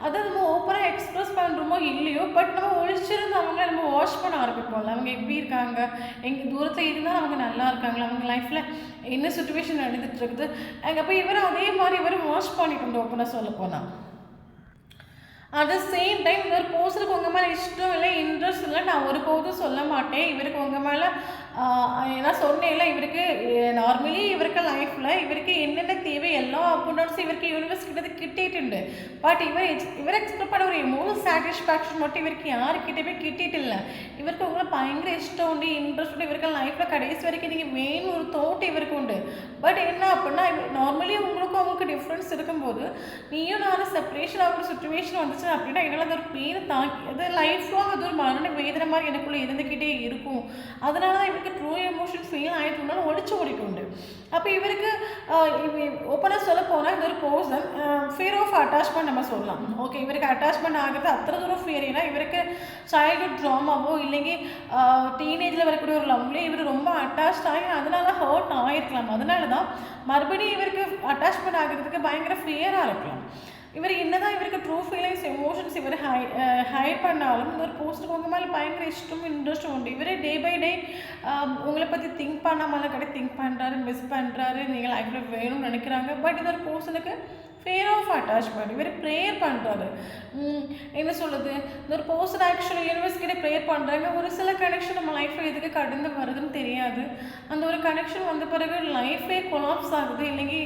அதை நம்ம ஓப்பனாக எக்ஸ்ப்ரெஸ் பண்ணுறோமோ இல்லையோ, பட் நம்ம ஒழிச்சிருந்து அவங்கள நம்ம வாஷ் பண்ண ஆரம்பிப்போம்ல. அவங்க எப்படி இருக்காங்க, எங்கள் தூரத்தில் இருந்தால் அவங்க நல்லா இருக்காங்களா, அவங்க லைஃப்பில் என்ன சுச்சுவேஷன் நடந்துட்டு இருக்குது, அங்கே போய் இவரும் அதே மாதிரி இவரும் வாஷ் பண்ணிட்டு உண்டு ஓப்பனாக சொல்ல போனால். அட் த சேம் டைம் ஒரு பர்சனுக்கு உங்கள் மேலே இஷ்டம் இல்லை, இன்ட்ரெஸ்ட் இல்லை நான் ஒரு போதும் சொல்ல மாட்டேன். இவருக்கு உங்கள் மேலே நான் சொன்னேன்ல இவருக்கு நார்மலி இவருக்கு லைஃப்பில் இவருக்கு என்னென்ன தேவை எல்லா அப்புனட்ஸும் இவருக்கு யூனிவர்ஸ் கிட்டிട്ടുണ്ട് பட் இவர் எக்ஸ்பெக்ட் பண்ண ஒரு எமோஷனல் சாட்டிஸ்ஃபேக்ஷன் மட்டும் இவருக்கு யாருக்கிட்டே கிட்டிട്ടില്ല ഇവർക്ക് ഉങ്ങളെ ഭയങ്കര ഇഷ്ടമുണ്ട് ഇൻട്രസ്റ്റ് ഉണ്ട് ഇവർക്ക് ലൈഫിൽ കടേസ് വரைக்கும் நீங்கள் வேணும் ஒரு தோட் இவருக்கு உண்டு பட் என்ன அப்படின்னா நார்மலி உங்களுக்கும் அவங்களுக்கு டிஃப்ரென்ஸ் இருக்கும்போது நீயும் நானும் செப்பரேஷன் ஆகிற சுச்சுவேஷன் வந்துச்சு அப்படின்னா என்னால் அது ஒரு பேர் தாக்கி அது லைஃப் லாங் அது ஒரு மரண வேதனை மாதிரி எனக்குள்ளே இருந்துக்கிட்டே இருக்கும். அதனால தான் இவருக்கு ட்ரூ எமோஷன் ஃபீல் ஆகிட்டுனாலும் ஒழிச்சு ஓடிட்டு. அப்போ இவருக்கு ஓப்பனாக சொல்ல போனால் இந்த ஒரு பர்சன் ஃபியர் ஆஃப் அட்டாச்மெண்ட் நம்ம சொல்லலாம். ஓகே, இவருக்கு அட்டாச்மெண்ட் ஆகிறது அத்தனை தூரம் ஃபியர். ஏன்னா இவருக்கு சைல்ட்ஹுட் ட்ராமாவோ இல்லைங்க டீனேஜில் வரக்கூடிய ஒரு லவ்லேயே இவர் ரொம்ப அட்டாச் ஆகி அதனால ஹர்ட் ஆகிருக்கலாம். அதனால தான் மறுபடியும் இவருக்கு அட்டாச்மெண்ட் ஆகிறதுக்கு பயங்கர ஃபியராக இருக்கலாம். இவர் என்னதான் இவருக்கு ட்ரூ ஃபீலிங்ஸ் எமோஷன்ஸ் இவர் ஹைட் பண்ணாலும் இந்த ஒரு போஸ்ட்டுக்கு உங்கள் மேலே பயங்கர இஷ்டம் இன்ட்ரெஸ்ட்டும் உண்டு. இவரே டே பை டே உங்களை பற்றி திங்க் பண்ணாமல் கடை திங்க் பண்ணுறாரு, மிஸ் பண்ணுறாரு, நீங்கள் லைஃப்பில் வேணும்னு நினைக்கிறாங்க. பட் இந்த ஒரு பர்சனுக்கு ஃபியர் ஆஃப் அட்டாச்மெண்ட். இவர் ப்ரேயர் பண்ணுறாரு. என்ன சொல்லுது, இந்த ஒரு பர்சன் ஆக்சுவலி யூனிவர்ஸ்கிட்ட ப்ரேயர் பண்ணுறாங்க. ஒரு சில கனெக்ஷன் நம்ம லைஃப்பில் எதுக்கு கடந்து வருதுன்னு தெரியாது. அந்த ஒரு கனெக்ஷன் வந்த பிறகு லைஃபே கொலாப்ஸ் ஆகுது, இல்லைங்க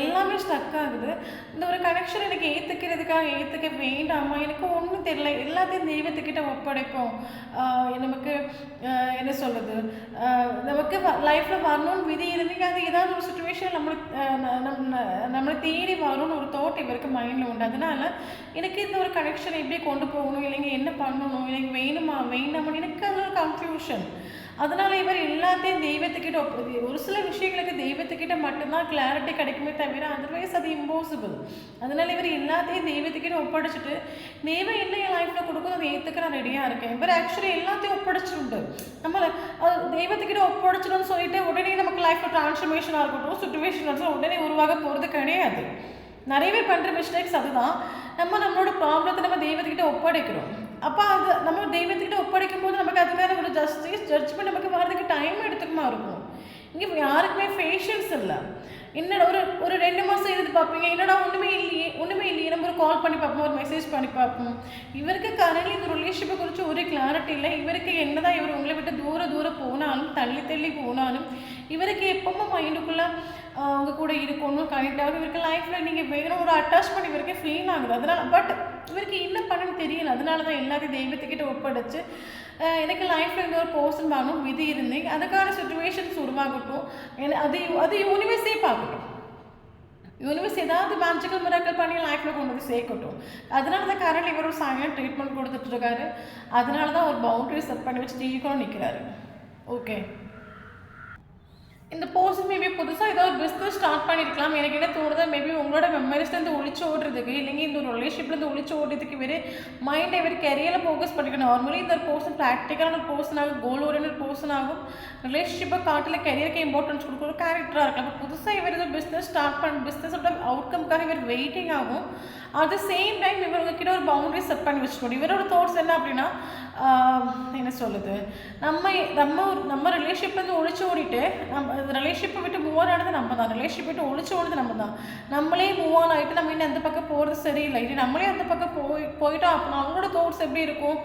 எல்லாமே ஸ்டக் ஆகுது. இந்த ஒரு கனெக்ஷன் எனக்கு ஏற்றுக்க வேண்டாமா, எனக்கு ஒன்றும் தெரியல, எல்லாத்தையும் தெய்வத்துக்கிட்ட ஒப்படைப்போம். நமக்கு என்ன சொல்லுது, நமக்கு லைஃப்பில் வரணும்னு விதி இருந்தீங்க, அது ஏதாவது ஒரு சுச்சுவேஷன் நம்மளை தேடி வரும்னு ஒரு தாட் இவருக்கு மைண்டில் உண்டு. அதனால எனக்கு இந்த ஒரு கனெக்ஷன் எப்படி கொண்டு போகணும், இல்லைங்க என்ன பண்ணணும், எனக்கு வேண்டாமான்னு எனக்கு அது ஒரு கன்ஃபியூஷன். அதனால இவர் எல்லாத்தையும் தெய்வத்துக்கிட்ட ஒரு சில விஷயங்களுக்கு தெய்வத்துக்கிட்ட மட்டும்தான் கிளாரிட்டி கிடைக்குமே தவிர அதர்வைஸ் அது இம்பாசிபிள். அதனால இவர் எல்லாத்தையும் தெய்வத்துக்கிட்ட ஒப்படைச்சிட்டு தெய்வம் என்ன என் லைஃப்பில் கொடுக்கும் அதை ஏற்றுக்க நான் ரெடியாக இருக்கேன். இவர் ஆக்சுவலி எல்லாத்தையும் ஒப்படைச்சிட்டு நம்மளை தெய்வத்துக்கிட்ட ஒப்படைச்சிடும்னு சொல்லிட்டு உடனே நமக்கு லைஃப்பில் ட்ரான்ஸ்ஃபர்மேஷனாக இருக்கட்டும் சுச்சுவேஷன் உடனே உருவாக போகிறது கிடையாது. நிறைய பேர் பண்ணுற மிஸ்டேக்ஸ் அதுதான். நம்மளோட ப்ராப்ளத்தை நம்ம தெய்வத்துக்கிட்ட ஒப்படைக்கிறோம். அப்போ அது நம்ம தெய்வத்துக்கிட்ட ஒப்படைக்கும் போது நமக்கு அதுக்கான ஒரு ஜட்ஜ்மெண்ட் நமக்கு வர்றதுக்கு டைம் எடுத்துக்குமா இருக்கும். இங்கே யாருக்குமே பேஷன்ஸ் இல்லை. என்னடா ஒரு 2 மாதம் இருந்து பார்ப்பீங்க, என்னடா ஒன்றுமே இல்லையே நம்ம ஒரு கால் பண்ணி பார்ப்போம், ஒரு மெசேஜ் பண்ணி பார்ப்போம். இவருக்கு கரண்ட்லி இந்த ரிலேஷன்ஷிப்பை குறித்து ஒரு கிளாரிட்டி இல்லை. இவருக்கு என்னதான் இவர் உங்களை விட்டு தூரம் போனாலும் தள்ளி போனாலும் இவருக்கு எப்பவும் மைண்டுக்குள்ளே அவங்க கூட இருக்கணும், கனெக்ட் ஆகும். இவருக்கு லைஃப்பில் நீங்கள் வேணும் ஒரு அட்டாச்மெண்ட் இவருக்கு ஃபீல் ஆகுது. அதனால் பட் இவருக்கு என்ன பண்ணணும்னு தெரியல. அதனால தான் எல்லாத்தையும் தெய்வத்துக்கிட்ட ஒப்படைச்சு எனக்கு லைஃப்பில் இந்த ஒரு பர்சன் வாங்கணும் விதி இருந்தீங்க, அதுக்கான சுச்சுவேஷன்ஸ் உருவாகட்டும். அது யூனிவர்ஸே பார்க்கட்டும். யூனிவர்ஸ் ஏதாவது மேஜிக்கல் மிராக்கல் பண்ணி லைஃப்பில் கொண்டு வந்து சேர்க்கட்டும். அதனால தான் கரண்ட் இவர் ஒரு சைலண்ட் ட்ரீட்மெண்ட் கொடுத்துட்ருக்காரு. அதனால தான் ஒரு பவுண்டரி செட் பண்ணி வச்சு டீக்கணும் நிற்கிறாரு. ஓகே, இந்த பர்சன் மேபி புதுசாக ஏதாவது ஒரு பிஸ்னஸ் ஸ்டார்ட் பண்ணியிருக்கலாம். எனக்கு என்ன தோணுதா, மேபி உங்களோட மெமரிஸ்லேருந்து ஒழிச்சு ஓடுறதுக்கு இல்லைங்க இந்த ஒரு ரிலேஷன்ஷிப்லேருந்து ஒழிச்சு ஓடுறதுக்கு இவர் மைண்டை இவர் கெரியரில் ஃபோக்கஸ் பண்ணிக்கணும். நார்மலி இந்த ஒரு பர்சன் ப்ராக்டிக்கலான ஒரு பர்சன் ஆகும், கோல் ஓரியன்ட் பர்சன் ஆகும், ரிலேஷன்ஷிப்பை காட்டில் கெரியருக்கு இம்பார்ட்டன்ஸ் கொடுக்குற ஒரு கேரக்டராக இருக்கலாம். அப்போ புதுசாக இவர் ஏதோ பிஸ்னஸ் ஸ்டார்ட் பிஸ்னஸோட அவுட்கம்காக இவர் வெயிட்டிங் ஆகும். அட் த சேம் டைம் இவர் உங்ககிட்ட ஒரு பவுண்டரி செட் பண்ணி வச்சுக்கணும். இவரோட தாட்ஸ் என்ன அப்படின்னா, என்ன சொல்லுது, நம்ம ரிலேஷன்ஷிப்லேருந்து ஒழிச்சு ஓடிட்டு நம்ம ரிலேஷன்ஷிப்பை விட்டு மூவ் ஆன் ஆனது நம்ம தான், ரிலேஷன்ஷிப் விட்டு ஒழிச்சு ஓடுறது நம்ம தான். நம்மளே மூவ் ஆன் ஆகிட்டு நம்ம இன்னும் அந்த பக்கம் போகிறது சரியில்லை, இது நம்மளே அந்த பக்கம் போயிட்டோம் அப்படின்னா அவங்களோட தாட்ஸ் எப்படி இருக்கும்,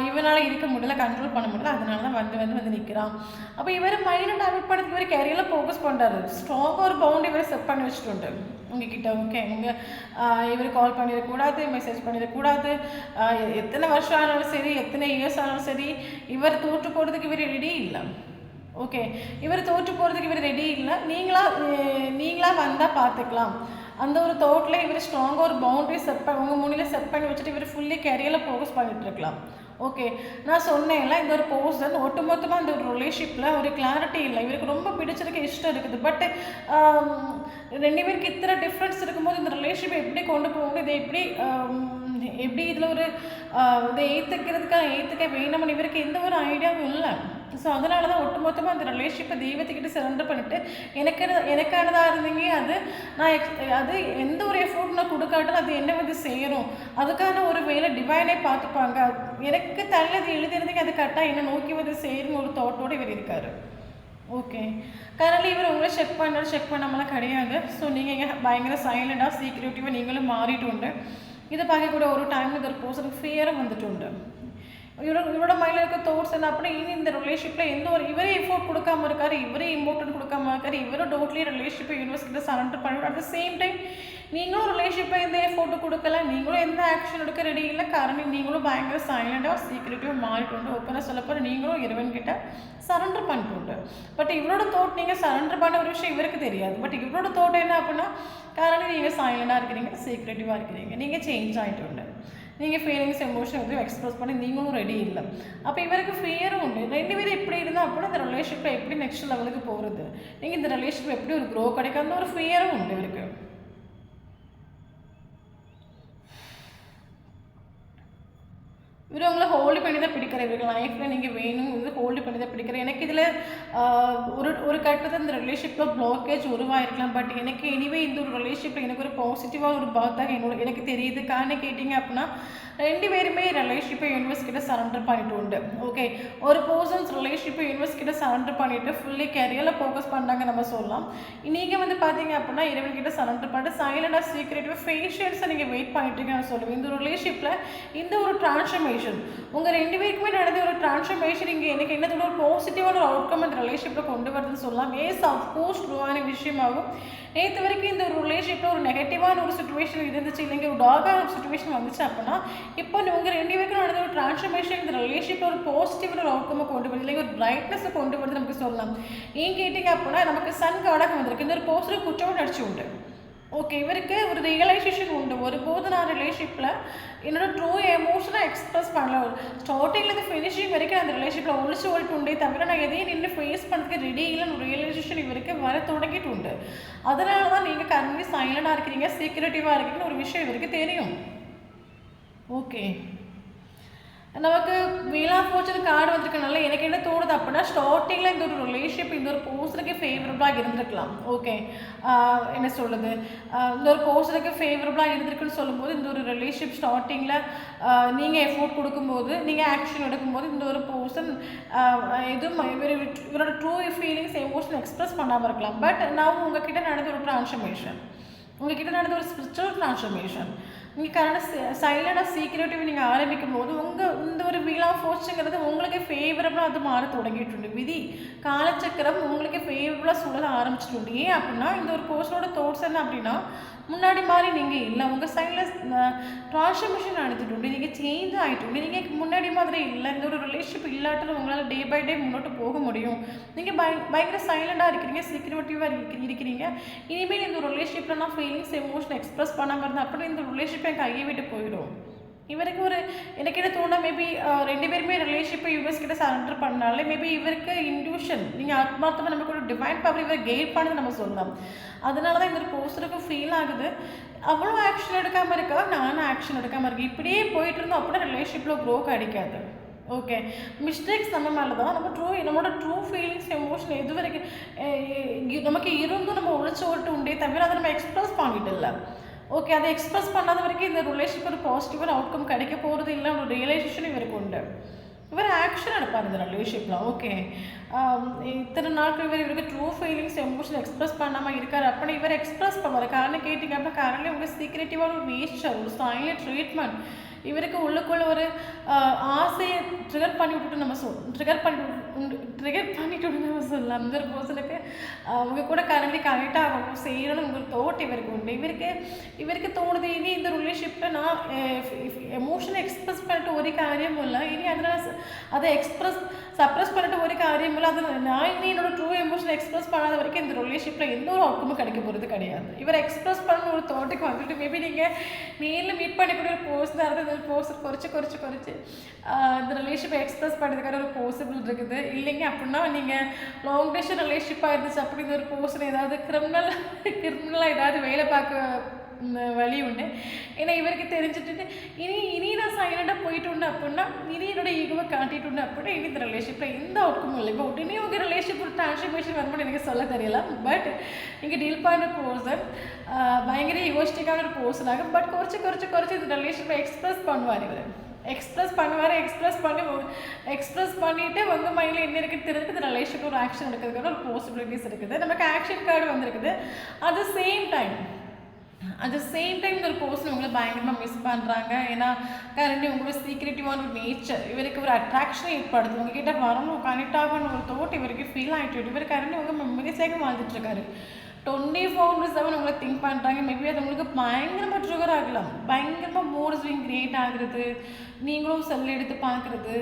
இவனால் இருக்க முடியல, கண்ட்ரோல் பண்ண முடியல, அதனால தான் வந்து நிற்கிறான். அப்போ இவர் மைண்டை டைவர்ட் பண்ணி இவர் கேரியரில் ஃபோக்கஸ் பண்ணுறாரு. ஸ்ட்ராங்காக ஒரு பவுண்டரி இவரை செட் பண்ணி வச்சுட்டு உங்ககிட்ட. ஓகே, இவர் கால் பண்ணிடக்கூடாது, மெசேஜ் பண்ணிடக்கூடாது, எத்தனை வருஷம் ஆனாலும் சரி, எத்தனை இயர்ஸ் ஆனாலும் சரி, இவர் தோற்று போகிறதுக்கு இவர் ரெடி இல்லை. ஓகே, இவர் தோற்று போகிறதுக்கு இவர் ரெடி இல்லை. நீங்களா வந்தால் பார்த்துக்கலாம். அந்த ஒரு தாட்டில் இவர் ஸ்ட்ராங்காக ஒரு பவுண்டரி உங்கள் முன்னில் செட் பண்ணி வச்சுட்டு இவர் ஃபுல்லி கேரியரில் ஃபோக்கஸ் பண்ணிகிட்ருக்கலாம். ஓகே, நான் சொன்னேன்ல இந்த ஒரு பர்சன் ஒட்டுமொத்தமாக இந்த ஒரு ரிலேஷன்ஷிப்பில் ஒரு கிளாரிட்டி இல்லை. இவருக்கு ரொம்ப பிடிச்சிருக்க இஷ்டம் இருக்குது. பட் 2 பேருக்கு இத்தனை டிஃப்ரென்ஸ் இருக்கும்போது இந்த ரிலேஷன்ஷிப்பை எப்படி கொண்டு போகணும், இதை எப்படி இதில் ஒரு இதை ஏற்றுக்க வேணும்னு இவருக்கு எந்த ஒரு ஐடியாவும் இல்லை. ஸோ அதனால தான் ஒட்டுமொத்தமாக அந்த ரிலேஷன்ஷிப்பை தெய்வத்துக்கிட்ட சரண்டர் பண்ணிவிட்டு எனக்கானதாக இருந்தீங்க, அது எந்த ஒரு எஃபோர்ட் நான் கொடுக்காட்டாலும் அது என்ன வந்து சேரும், அதுக்கான ஒரு வேலை டிவைனே பார்த்துப்பாங்க, எனக்கு தள்ளது எழுதியிருந்தீங்க அது கரெக்டாக என்ன நோக்கி வந்து சேருன்னு ஒரு தாட்டோடு இவர் இருக்கார். ஓகே, கரண்ட்லி இவர் உங்களை செக் பண்ணாமலாம் கிடையாது. ஸோ நீங்கள் இங்கே பயங்கர சைலண்டாக சீக்ரெட்டிவாக நீங்களும் மாறிட்டு உண்டு. இதை பார்க்கக்கூட ஒரு டைமில் ஒரு பர்சனுக்கு ஃபியரும் வந்துட்டு உண்டு. இவரோட மைண்டில் இருக்க தோட்ஸ் என்ன அப்படின்னா, இனி இந்த ரிலேஷன்ஷிப்பில் எந்த ஒரு இவரே எஃபோர்ட் கொடுக்காம இருக்காரு, இவரே இம்பார்ட்டன்ட் கொடுக்காம இருக்காரு, இவரும் டோட்லி ரிலேஷன்ஷிப்பை யூனிவர்ஸ்கிட்ட சரண்டர் பண்ணிவிடும். அட் த சேம் டைம் நீங்களும் ரிலேஷன்ஷிப்பை எந்த எஃபோர்ட்டு கொடுக்கல, நீங்களும் எந்த ஆக்ஷன் எடுக்க ரெடி இல்லை. காரணம் நீங்களும் பயங்கர சைலண்டாக சீக்கிரட்டிவாக மாறிட்டு உண்டு. ஓப்பனாக சொல்லப்போ நீங்களும் இறைவன்கிட்ட சரண்டர் பண்ணிட்டு உண்டு. பட் இவரோட தோட் நீங்கள் சரண்டர் பண்ண ஒரு விஷயம் இவருக்கு தெரியாது. பட் இவரோட தோட் என்ன அப்படின்னா, காரணம் நீங்கள் சைலண்டாக இருக்கிறீங்க, சீக்ரெட்டிவாக இருக்கிறீங்க, நீங்கள் சேஞ்ச் ஆகிட்டு உண்டு, நீங்கள் ஃபீலிங்ஸ் எமோஷன் எதுவும் எக்ஸ்ப்ரெஸ் பண்ணி நீங்களும் ரெடி இல்லை. அப்போ இவருக்கு ஃபியரும் உண்டு. 2 பேரும் எப்படி இருந்தால் அப்படின்னா இந்த ரிலேஷன்ஷிப்பில் எப்படி நெக்ஸ்ட் லெவலுக்கு போகிறது, நீங்கள் இந்த ரிலேஷன்ஷிப் எப்படி ஒரு க்ரோ கிடைக்காத ஒரு ஃபியரும் உண்டு இவருக்கு. இவர் உங்களை ஹோல்டு பண்ணி தான் பிடிக்கிற, இவருக்கு லைஃப்பில் நீங்கள் வேணும் இது ஹோல்டு பண்ணி தான் பிடிக்கிற. எனக்கு இதில் ஒரு கட்டத்தில் இந்த ரிலேஷன்ஷிப்பில் பிளாக்கேஜ் உருவாயிருக்கலாம். பட் எனக்கு எனிவே இந்த ஒரு ரிலேஷன்ஷிப்பில் எனக்கு ஒரு பாசிட்டிவாக ஒரு பாத்தாக எனக்கு தெரியுது. காரணம் கேட்டிங்க அப்படின்னா 2 பேருமே ரிலேஷன்ஷிப்பை யூனிவர்ஸ் கிட்ட சரண்டர் பண்ணிட்டு உண்டு. ஓகே, ஒரு பர்சன்ஸ் ரிலேஷன்ஷிப்பை யூனிவர்ஸ் கிட்ட சரண்டர் பண்ணிவிட்டு ஃபுல்லி கேரியரில் ஃபோக்கஸ் பண்ணுறாங்க நம்ம சொல்லலாம். நீங்கள் வந்து பார்த்தீங்க அப்படின்னா இறைவன்கிட்ட சரண்டர் பண்ணிட்டு சைலண்டாக சீக்ரெட்டிவாக ஃபேஷியல்ஸை நீங்கள் வெயிட் பண்ணிட்டு நான் சொல்லுவேன். இந்த ஒரு ரிலேஷன்ஷிப்பில் இந்த ஒரு டிரான்ஸ்ஃபர்மேஷன் உங்கள் 2 பேருக்குமே நடந்த ஒரு டிரான்ஸ்ஃபர்மேஷன் இங்கே எனக்கு என்னதோட ஒரு பாசிட்டிவான ஒரு அவுட்கம் அந்த ரிலேஷன்ஷிப்பில் கொண்டு வருதுன்னு சொல்லலாம். அஃப்கோர்ஸ் ட்ரூவான விஷயமாகும். நேற்று வரைக்கும் இந்த ஒரு ரிலேஷன்ஷிப்பில் ஒரு நெகட்டிவான ஒரு சுச்சுவேஷன் இருந்துச்சு, இல்லைங்க ஒரு டாகான ஒரு சுச்சுவேஷன் வந்துச்சு அப்படின்னா இப்போ உங்கள் 2 பேருக்கும் நடந்த ஒரு டிரான்ஸ்ஃபர்மேஷன் இந்த ரிலேஷன்ஷிப்பில் ஒரு பாசிட்டிவான ஒரு அவுட்கமை கொண்டு வருது, இல்லைங்க ஒரு பிரைட்னஸை கொண்டு வருது நமக்கு சொல்லலாம். ஏன் கேட்டிங்க அப்படின்னா நமக்கு சன் காடாக வந்திருக்கு, இந்த ஒரு பாசிட்டிவ் குற்றம் நடிச்சு உண்டு. ஓகே, இவருக்கு ஒரு ரியலைசேஷன் உண்டு. ஒருபோது நான் ரிலேஷன்ஷிப்பில் என்னோட ட்ரூ எமோஷனை எக்ஸ்ப்ரெஸ் பண்ணல. ஸ்டார்டிங்லேருந்து ஃபினிஷிங் வரைக்கும் அந்த ரிலேஷன்ஷிப்பில் ஒழிச்சு ஓடிட்டு உண்டே தவிர நான் எதையும் நின்று ஃபேஸ் பண்ணுறதுக்கு ரெடி இல்லைன்னு ஒரு ரியலைசேஷன் இவருக்கு வர தொடங்கிட்டு உண்டு. அதனால தான் நீங்கள் கரண்ட்லி சைலண்டாக இருக்கிறீங்க, சீக்ரெட்டிவாக இருக்கிறீங்கன்னு ஒரு விஷயம் இவருக்கு தெரியும். ஓகே, நமக்கு வீல் ஆஃப் ஃபார்ச்சூன் கார்டு வந்திருக்கனால எனக்கு என்ன தோணுது அப்படின்னா ஸ்டார்டிங்கில் இந்த ஒரு ரிலேஷன்ஷிப் இந்த ஒரு பர்சனுக்கு ஃபேவரபுளாக இருந்திருக்கலாம். ஓகே, என்ன சொல்கிறது, இந்த ஒரு பர்சனுக்கு ஃபேவரபுளாக இருந்திருக்குன்னு சொல்லும்போது இந்த ஒரு ரிலேஷன்ஷிப் ஸ்டார்டிங்கில் நீங்கள் எஃபோர்ட் கொடுக்கும்போது நீங்கள் ஆக்ஷன் எடுக்கும்போது இந்த ஒரு பர்சன் எதுவும் இவரோட ட்ரூ ஃபீலிங்ஸ் எமோஷன் எக்ஸ்ப்ரெஸ் பண்ணாமல் இருக்கலாம். பட் நான் உங்ககிட்ட நடந்த ஒரு டிரான்ஸ்ஃபர்மேஷன், உங்ககிட்ட நடந்த ஒரு ஸ்பிரிச்சுவல் டிரான்ஸ்ஃபர்மேஷன், நீங்கள் கரெக்டாக சைலண்டாக சீக்ரெட்டிவ் நீங்கள் ஆரம்பிக்கும் போது இந்த ஒரு வீல் ஆஃப் ஃபார்ச்சூன்ங்கிறது உங்களுக்கு ஃபேவரபுளாக அது மாற தொடங்கிட்டு விதி காலச்சக்கரம் உங்களுக்கு ஃபேவரபுளாக சூழல ஆரம்பிச்சுட்டு. ஏன் அப்படின்னா இந்த ஒரு பர்சனோட தாட்ஸ் என்ன அப்படின்னா முன்னாடி மாதிரி நீங்கள் இல்லை, உங்கள் சைடில் டிரான்ஸ்ஃபர்மேஷன் நடந்துட்டு நீங்கள் சேஞ்ச் ஆகிட்டு, நீங்கள் முன்னாடி மாதிரி இல்லை. இந்த ஒரு ரிலேஷன்ஷிப் இல்லாட்டாலும் உங்களால் டே பை டே முன்னோட்டு போக முடியும். நீங்கள் பயங்கர சைலண்டாக இருக்கிறீங்க, சீக்ரெட்டிவாக இருக்கிறீங்க. இனிமேல் இந்த ஒரு ரிலேஷன்ஷிப்பில் நான் ஃபீலிங்ஸ் எமோஷன் எக்ஸ்ப்ரெஸ் பண்ணாமல் இருந்தேன் அப்படின்னா இந்த ரிலேஷன்ஷிப் என் கையை விட்டு போயிடும். இவருக்கு ஒரு எனக்கு என்ன தோணா மேபி 2 பேருமே ரிலேஷன்ஷிப்பை யூனிவர்ஸ் கிட்ட சரண்டர் பண்ணாலே மேபி இவருக்கு இன்ட்யூஷன் நீங்கள் ஆத்மார்த்தமாக நமக்கு ஒரு டிவைன் பவர் இவர் கெயின் பண்ணது நம்ம சொல்லலாம். அதனால தான் இந்த ஒரு போஸ்டருக்கு ஃபீல் ஆகுது. அவ்வளோ ஆக்ஷன் எடுக்காமல் இருக்கா, நானும் ஆக்ஷன் எடுக்காமல் இருக்கேன். இப்படியே போயிட்டு இருந்தோம் அப்படின்னா ரிலேஷன்ஷிப்பில் க்ரோ கிடைக்காது. ஓகே, மிஸ்டேக்ஸ் நம்ம மேலே தான். நம்மளோட ட்ரூ ஃபீலிங்ஸ் எமோஷன் எது வரைக்கும் நமக்கு இருந்தும் நம்ம ஒழிச்சு ஓட்டு உண்டே தவிர அதை நம்ம எக்ஸ்ப்ரெஸ் பண்ணிட்டு இல்லை. ஓகே, அதை எக்ஸ்ப்ரெஸ் பண்ணாத வரைக்கும் இந்த ரிலேஷன்ஷிப் ஒரு பாசிட்டிவான அவுட்கம் கிடைக்க போகிறது இல்லை. ஒரு ரியலைசேஷன் இவருக்கு உண்டு. இவர் ஆக்ஷன் எடுப்பார் இந்த ரிலேஷன்ஷிப்பில். ஓகே, இத்தனை நாட்கள் இவருக்கு ட்ரூ ஃபீலிங்ஸ் எமோஷன் எக்ஸ்ப்ரெஸ் பண்ணாமல் இருக்கார் அப்படின்னா இவர் எக்ஸ்ப்ரெஸ் பண்ணுவார். காரணம் கேட்டிங்க அப்படின்னா காரணம் உங்கள் சீக்ரெட்டிவான ஒரு நேச்சர், ஒரு சைலண்ட் ட்ரீட்மெண்ட் இவருக்கு உள்ளுக்குள்ள ஒரு ஆசையை ட்ரிகர் பண்ணி விட்டுட்டு நம்ம ட்ரிகர் பண்ணிட்டு நம்ம சொல்லலாம். அந்த ஒரு பர்சனுக்கு அவங்க கூட கனெக்ட் ஆகணும் செய்யணும்னு உங்களுக்கு தோட் இவருக்கு உண்டு. இவருக்கு தோணுது இனி இந்த ரிலேஷன்ஷிப்பில் நான் எமோஷனை எக்ஸ்ப்ரெஸ் பண்ணிட்டு ஒரு காரியமும் இல்லை, இனி அதில் அதை சப்ரெஸ் பண்ணிட்டு ஒரு காரியமும் இல்லை. அதில் நான் இனி என்னோட ட்ரூ எமோஷனை எக்ஸ்ப்ரெஸ் பண்ணாத வரைக்கும் இந்த ரிலேஷன்ஷிப்பில் எந்த ஒரு அவுட்கமும் கிடைக்க போகிறது கிடையாது. இவர் எக்ஸ்ப்ரெஸ் பண்ண ஒரு தோட்டுக்கு வந்துட்டு மேபி நீங்கள் நேரில் மீட் பண்ணக்கூடிய ஒரு போஸ்ட் தான் இருந்தது. போஸ்ட் குறைச்சி இந்த ரிலேஷன்ஷிப்பை எக்ஸ்ப்ரெஸ் பண்ணுறதுக்கான ஒரு பாசிபிள் இருக்குது. இல்லைங்க அப்படின்னா நீங்கள் லாங் டிஸ்டன்ஸ் ரிலேஷன்ஷிப்பாக இருந்துச்சு அப்படி இந்த ஒரு பர்சன் ஏதாவது கிரிமினலாக ஏதாவது வேலை பார்க்க வழி உண்டு. ஏன்னா இவருக்கு தெரிஞ்சுட்டு இனி நான் சைலண்டாக போயிட்டு உண்டு அப்படின்னா இனி என்னோட ஈகோவை காட்டிட்டு உண்டு அப்படின்னா இனி இந்த ரிலேஷன்ஷிப்பில் எந்த அவுட்கமும் இல்லை. இப்போ உடனே உங்கள் ரிலேஷன்ஷிப் ஒரு டிரான்ஸ்ஃபர்மேஷன் வரும்போது எனக்கு சொல்ல தெரியல. பட் நீங்கள் டீல் பண்ணுற பர்சன் பயங்கர ஈகோஸ்டிக்கான ஒரு பர்சனாக பட் குறைச்சி இந்த ரிலேஷன்ஷிப்பை எக்ஸ்ப்ரெஸ் பண்ணுவார். இவர் எக்ஸ்ப்ரெஸ் பண்ணிவிட்டு உங்கள் மைண்டில் என்ன இருக்குது தெரிஞ்சுட்டு இந்த ரிலேஷன்ஷிப் ஒரு ஆக்ஷன் எடுக்கிறதுக்கான ஒரு பாசிபிலிட்டிஸ் இருக்குது. நமக்கு ஆக்ஷன் கார்டு வந்துருக்குது. At the same time at the same time இந்த ஒரு பர்சன் உங்களை பயங்கரமாக மிஸ் பண்ணுறாங்க. ஏன்னா கரண்ட்லி உங்களோட சீக்ரெட்டிவான ஒரு நேச்சர் இவருக்கு ஒரு அட்ராக்ஷனை ஏற்படுது. உங்ககிட்ட வரணும், கனெக்ட் ஆகணும் ஒரு தோட் இவருக்கு ஃபீல் ஆகிட்டு. இவர் கரண்ட்லி உங்கள் மெமரிஸாக வாழ்ந்துட்டுருக்காரு. 24/7 உங்களை திங்க் பண்ணுறாங்க. மேபி அது உங்களுக்கு பயங்கரமாக ட்ரிகர் ஆகலாம். பயங்கரமாக மூட் ஸ்விங் கிரியேட் ஆகுறது, நீங்களும் செல் எடுத்து பார்க்குறது,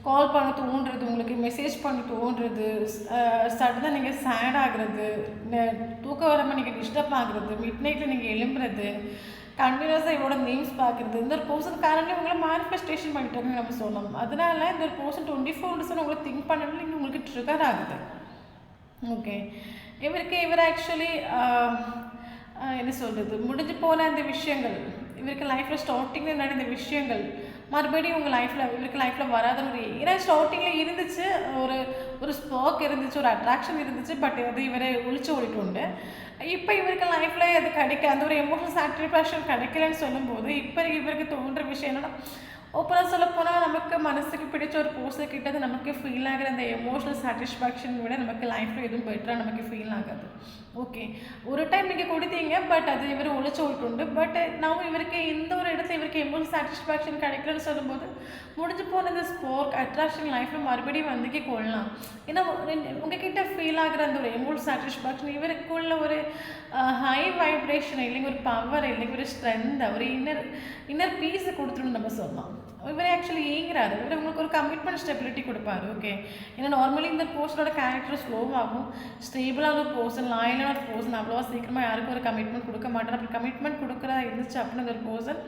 கால் பண்ண தோன்றுறது, உங்களுக்கு மெசேஜ் பண்ண தோன்றுறது, சடனாக நீங்கள் சேட் ஆகுறது, தூக்கம் வராமல் நீங்கள் டிஸ்டர்ப் ஆகுறது, மிட் நைட்டில் நீங்கள் எழும்புறது, கண்டினியூஸாக இவரோட நேம்ஸ் பார்க்குறது. இந்த ஒரு பர்சன் கரண்ட்லி உங்களை மேனிஃபெஸ்டேஷன் பண்ணிட்டாங்கன்னு நம்ம சொல்லலாம். அதனால இந்த ஒரு பர்சன் 24/7 உங்களை திங்க் பண்ணணும் நீங்கள் உங்களுக்கு ட்ரிகர் ஆகுது. ஓகே, இவர் ஆக்சுவலி என்ன சொல்கிறது, முடிஞ்சு போன அந்த விஷயங்கள், இவருக்கு லைஃப்பில் ஸ்டார்டிங்கில் நடந்த விஷயங்கள் மறுபடியும் உங்கள் இவருக்கு லைஃப்பில் வராத ஒரு, ஏன்னா ஸ்டார்டிங்கில் இருந்துச்சு ஒரு ஸ்பார்க் இருந்துச்சு, ஒரு அட்ராக்ஷன் இருந்துச்சு. பட் அது இவரை ஒழிச்சு ஓடிட்டு உண்டு. இப்போ இவருக்கு லைஃப்பில் அது அந்த ஒரு எமோஷனல் சாட்டிஸ்ஃபேக்ஷன் கிடைக்கலன்னு சொல்லும்போது இப்போ இவருக்கு தோன்ற விஷயம் என்னென்னா, ஓப்பனாக சொல்லப்போனால் நமக்கு மனசுக்கு பிடிச்ச ஒரு பர்சன் கிட்ட நமக்கு ஃபீல் ஆகிற அந்த எமோஷனல் சாட்டிஸ்ஃபேக்ஷன் விட நமக்கு லைஃப்பில் எதுவும் பெட்டராக நமக்கு ஃபீல் ஆகாது. ஓகே, ஒரு டைம் நீங்கள் கொடுத்தீங்க, பட் அது இவர் ஒழிச்சு விட்டுண்டு. பட் நான் இவருக்கு எந்த ஒரு இடத்துல இவருக்கு எமோஷனல் சாட்டிஸ்ஃபேக்ஷன் கிடைக்கலன்னு சொல்லும்போது முடிஞ்சு போன இந்த ஸ்போர்க் அட்ராக்ஷன் லைஃப்பில் மறுபடியும் வந்துக்கே கொள்ளலாம். ஏன்னா உங்ககிட்ட ஃபீல் ஆகிற அந்த ஒரு எமோஷனல் சாட்டிஸ்ஃபேக்ஷன் இவருக்குள்ள ஒரு ஹை வைப்ரேஷன் இல்லைங்க, ஒரு பவர் இல்லைங்க, ஒரு ஸ்ட்ரென்த், ஒரு இன்னர் பீஸை கொடுத்துருன்னு நம்ம சொல்லலாம். இவர் ஆக்சுவலி ஏங்குறாரு. இவர் உங்களுக்கு ஒரு கமிட்மெண்ட் ஸ்டெபிலிட்டி கொடுப்பாரு. ஓகே, ஏன்னா நார்மலி இந்த பர்சனோட கேரக்டர் ஸ்லோவாகும். ஸ்டேபிளான ஒரு பர்சன், லாயலான ஒரு பர்சன் அவ்வளோவா சீக்கிரமாக யாருக்கும் ஒரு கமிட்மெண்ட் கொடுக்க மாட்டார். அப்படி கமிட்மெண்ட் கொடுக்குறதா இருந்துச்சு அப்படின்னு ஒரு பர்சன்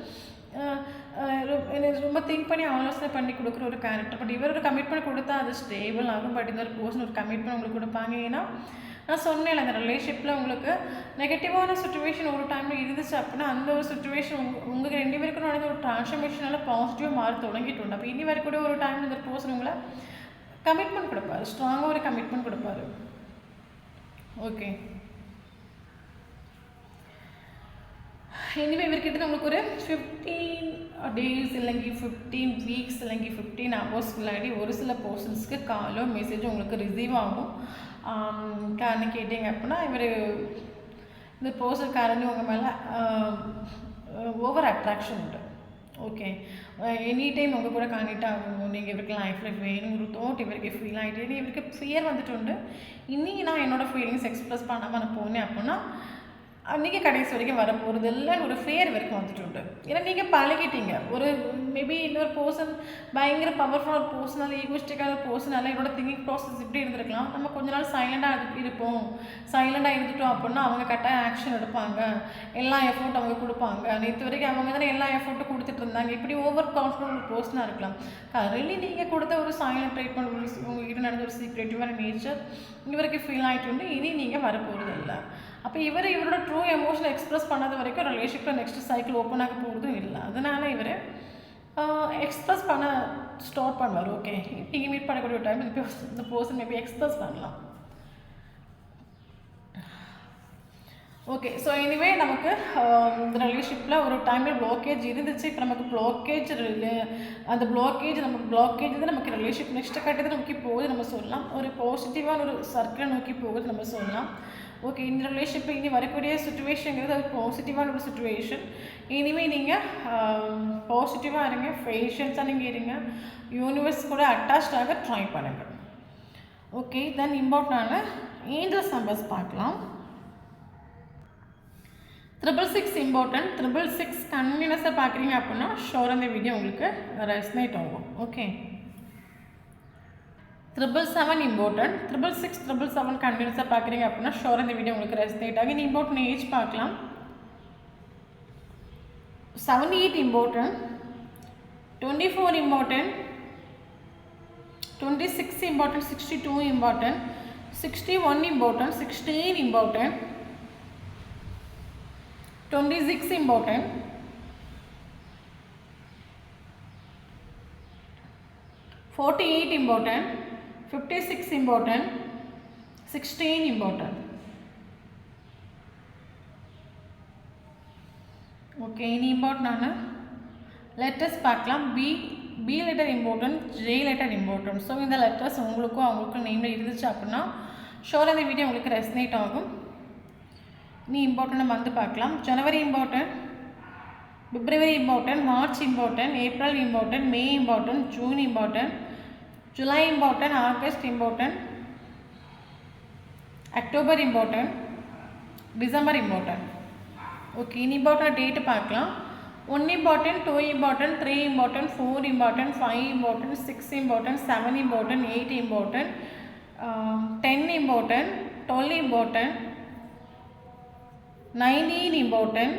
ரொம்ப திங்க் பண்ணி ஆலோசனை பண்ணி கொடுக்குற ஒரு கேரக்டர். பட் இவர் ஒரு கமிட்மெண்ட் கொடுத்தா அது ஸ்டேபிள் ஆகும். பட் இந்த ஒரு பர்சன் ஒரு கமிட்மெண்ட் உங்களுக்கு கொடுப்பாங்க. ஏன்னா நான் சொன்னேன், அந்த ரிலேஷன்ஷிப்பில் உங்களுக்கு நெகட்டிவான சுச்சுவேஷன் ஒரு டைமில் இருந்துச்சு அப்படின்னா அந்த ஒரு சுச்சுவேஷன் உங்களுக்கு 2 பேருக்கும் நடந்த ஒரு ட்ரான்ஸ்ஃபர்மேஷனால பாசிட்டிவாக மாற தொடங்கிட்டு உண்டு. அப்போ இனி வரைக்கூட ஒரு டைம் இந்த பர்சன் உங்களை கமிட்மெண்ட் கொடுப்பாரு, ஸ்ட்ராங்காக ஒரு கமிட்மெண்ட் கொடுப்பாரு. ஓகே, இனிமேல் இவர்கிட்ட உங்களுக்கு ஒரு 15 days இல்லைங்க 15 weeks இல்லைங்க 15 hours முன்னாடி ஒரு சில பர்சன்ஸ்க்கு காலோ மெசேஜோ உங்களுக்கு ரிசீவ் ஆகும். காரணம் கேட்டிங்க அப்படின்னா இவர் இந்த பர்சன் காரணம் உங்கள் மேலே ஓவர் அட்ராக்ஷன் உண்டு. ஓகே, எனி டைம் உங்கள் கூட கனெக்ட் ஆகணும், நீங்கள் இவருக்கு லைஃப்பில் வேணும் ஒரு தோட் இவருக்கு ஃபீல் ஆகிட்டு, இவருக்கு ஃபியர் வந்துட்டு உண்டு. இன்னைக்கு நான் என்னோடய ஃபீலிங்ஸ் எக்ஸ்ப்ரெஸ் பண்ணாமல் நான் போனேன் அப்படின்னா நீங்கள் கடைசி வரைக்கும் வரப்போகிறது இல்லைன்னு ஒரு ஃபேர் வரைக்கும் வந்துட்டு உண்டு. ஏன்னா நீங்கள் பழகிட்டீங்க. ஒரு மேபி இன்னொரு பர்சன் பயங்கர பவர்ஃபுல்லாக ஒரு பர்சனால் ஈகோஸ்டிக்கான ஒரு பர்சனால என்னோட திங்கிங் ப்ராசஸ் இப்படி இருந்திருக்கலாம். நம்ம கொஞ்ச நாள் சைலண்டாக இருப்போம். சைலண்டாக இருந்துட்டோம் அப்படின்னா அவங்க கரெக்டாக ஆக்ஷன் எடுப்பாங்க, எல்லா எஃபோர்ட் அவங்க கொடுப்பாங்க. நேற்று வரைக்கும் அவங்க தானே எல்லா எஃபோர்ட்டும் கொடுத்துட்டு இருந்தாங்க. இப்படி ஓவர் கான்ஃபிடன்ட் ஒரு பர்சனாக இருக்கலாம். கரண்ட்லி நீங்கள் கொடுத்த ஒரு சைலண்ட் ட்ரீட்மெண்ட், உங்ககிட்ட நடந்த ஒரு சீக்ரெட்டிவான நேச்சர் இவருக்கு ஃபீல் ஆகிட்டு உண்டு. இனி நீங்கள் வரப்போகிறது இல்லை. அப்போ இவரோட ட்ரூ எமோஷனை எக்ஸ்ப்ரெஸ் பண்ணாத வரைக்கும் ரிலேஷன்ஷிப்பில் நெக்ஸ்ட் சைக்கிள் ஓப்பன் ஆக போகிறதும் இல்லை. அதனால் இவர் எக்ஸ்ப்ரெஸ் பண்ண ஸ்டார்ட் பண்ணுவார். ஓகே, நீங்கள் மீட் பண்ணக்கூடிய டைம் இந்த பர்சன் மேபி எக்ஸ்ப்ரெஸ் பண்ணலாம். ஓகே, ஸோ எனிவே நமக்கு இந்த ரிலேஷன்ஷிப்பில் ஒரு டைமில் ப்ளாக்கேஜ் இருந்துச்சு. இப்போ நமக்கு அந்த ப்ளாக்கேஜ் தான் நமக்கு ரிலேஷன்ஷிப் நெக்ஸ்ட் கட்டத்தை நோக்கி போகுது நம்ம சொல்லலாம். ஒரு பாசிட்டிவான ஒரு சர்க்கிளை நோக்கி போகுது நம்ம சொல்லலாம். ஓகே, இந்த ரிலேஷன்ஷிப் இனி வரக்கூடிய சுச்சுவேஷனுங்கிறது அது பாசிட்டிவான ஒரு சுச்சுவேஷன். இனிமேல் நீங்கள் பாசிட்டிவாக இருங்க, பேஷன்ஸாக நீங்கள் இருங்க, யூனிவர்ஸ் கூட அட்டாச்சாக ட்ரை பண்ணுங்கள். ஓகே, தென் இம்பார்ட்டண்டான ஏஞ்சல்ஸ் நம்பர்ஸ் பார்க்கலாம். 666 இம்பார்ட்டன்ட். 666 கண்டினியூஸாக பார்க்குறீங்க அப்படின்னா ஷோர் அந்த வீடியோ உங்களுக்கு ரெஸ்னேட் ஆகும். Okay, 777 important. 666 777 கண்டினியூஸாக பார்க்குறீங்க அப்படின்னா ஷோர் இந்த வீடியோ உங்களுக்கு ரெஸ்னேட் ஆகும். இம்பார்ட்டன்ட் ஏஜ் பார்க்கலாம். 78 important, 24 important, 26 important, 62 important, 61 important, 16 important, 26 important, 48 important, 56 important, 16 important. Okay, any important letters பார்க்கலாம். B letter important, J letter important. So இந்த letters உங்களுக்கும் அவங்களுக்கும் நேம்ல இருந்துச்சு அப்படின்னா ஷோர் அந்த வீடியோ உங்களுக்கு ரெசனேட் ஆகும். நீ இம்பார்ட்டன்ட் மந்த் பார்க்கலாம். January important, February important, March important, April important, May important, June important, July important, August important, October important, December important. Okay, இனி இம்பார்ட்டன்ட் டேட்டு பார்க்கலாம். 1 important, 2 important, 3 important, 4 important, 5 important, 6 important, 7 important, 8 important, 10 important, 12 important, 19 important,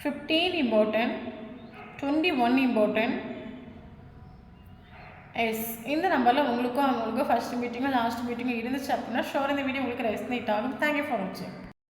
15 important, 21 important. S, இந்த நம்பரில் உங்களுக்கும் அவங்களுக்கும் first மீட்டிங்கும் last மீட்டிங்கும் இருந்துச்சு அப்படின்னா sure இந்த video உங்களுக்கு ரெஸ்னேட் ஆகும். தேங்க்யூ ஃபார் வாட்சிங்.